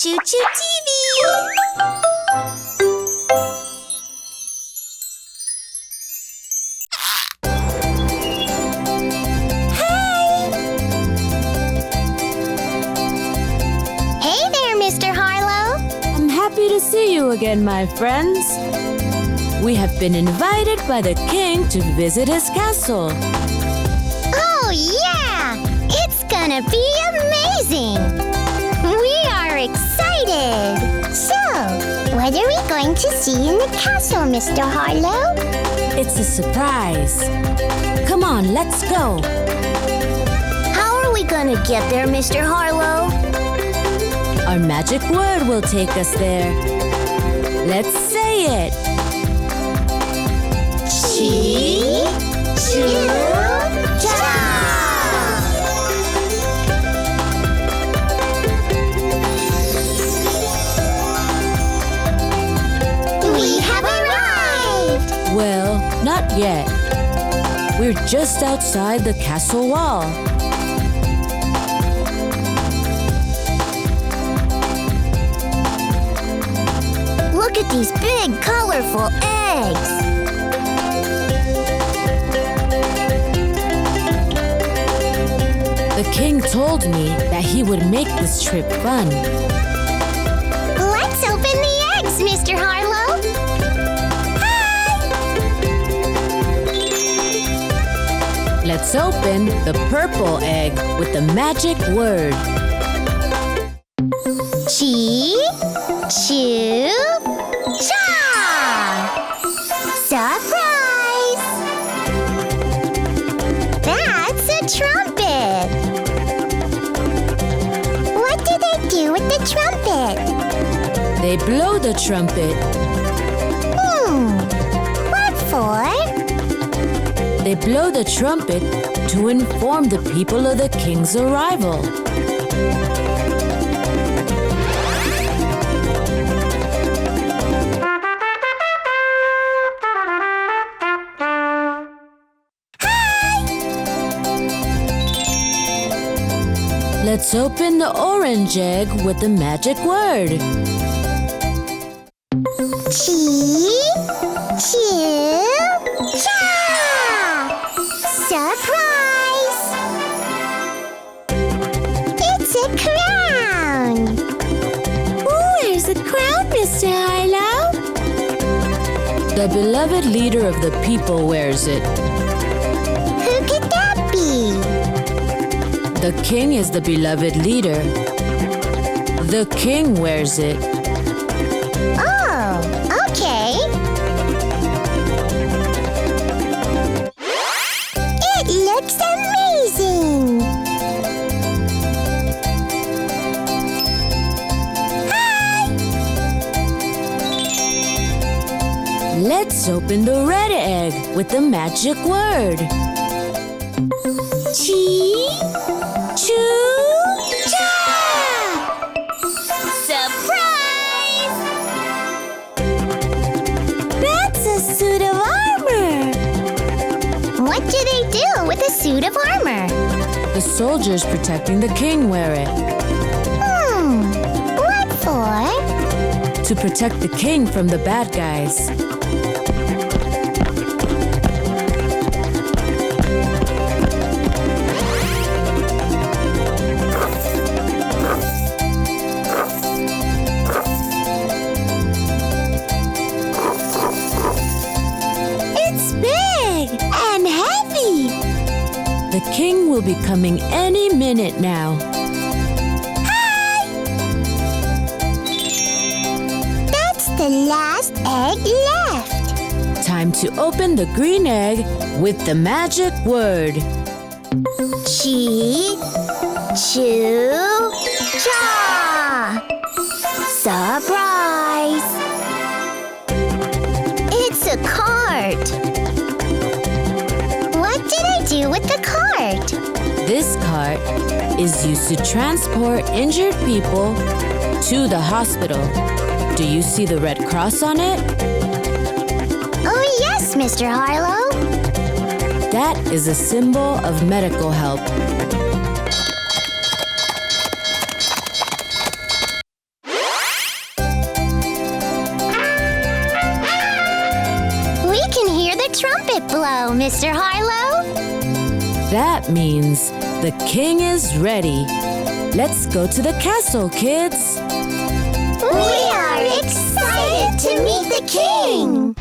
ChuChu TV! Hey there, Mr. Harlow! I'm happy to see you again, my friends. We have been invited by the king to visit his castle. Oh, yeah! It's gonna be amazing! We are excited! So, what are we going to see in the castle, Mr. Harlow? It's a surprise. Come on, let's go. How are we gonna get there, Mr. Harlow? Our magic word will take us there. Let's say it. ChuChu! We have arrived! Well, not yet. We're just outside the castle wall. Look at these big, colorful eggs! The king told me that he would make this trip fun. Let's open the eggs, Mr. Harlow! Hi! Let's open the purple egg with the magic word. ChuChu! Surprise! That's a trumpet! What do they do with the trumpet? They blow the trumpet. What for? They blow the trumpet to inform the people of the king's arrival. Let's open the orange egg with the magic word. ChuChu! Surprise! It's a crown! Where's the crown, Mr. Harlow? The beloved leader of the people wears it. Who could that be? The king is the beloved leader. The king wears it. Oh, okay. It looks amazing! Hi! Let's open the red egg with the magic word. ChuChu! Surprise! That's a suit of armor! What do they do with a suit of armor? The soldiers protecting the king wear it. What for? To protect the king from the bad guys. It's big and heavy! The king will be coming any minute now. Hi! That's the last egg left. Time to open the green egg with the magic word. ChuChu! Surprise! It's a cart. What do they do with the cart? This cart is used to transport injured people to the hospital. Do you see the red cross on it? Oh, yes, Mr. Harlow. That is a symbol of medical help. trumpet blow, Mr. Harlow? That means the king is ready. Let's go to the castle, kids. We are excited to meet the king!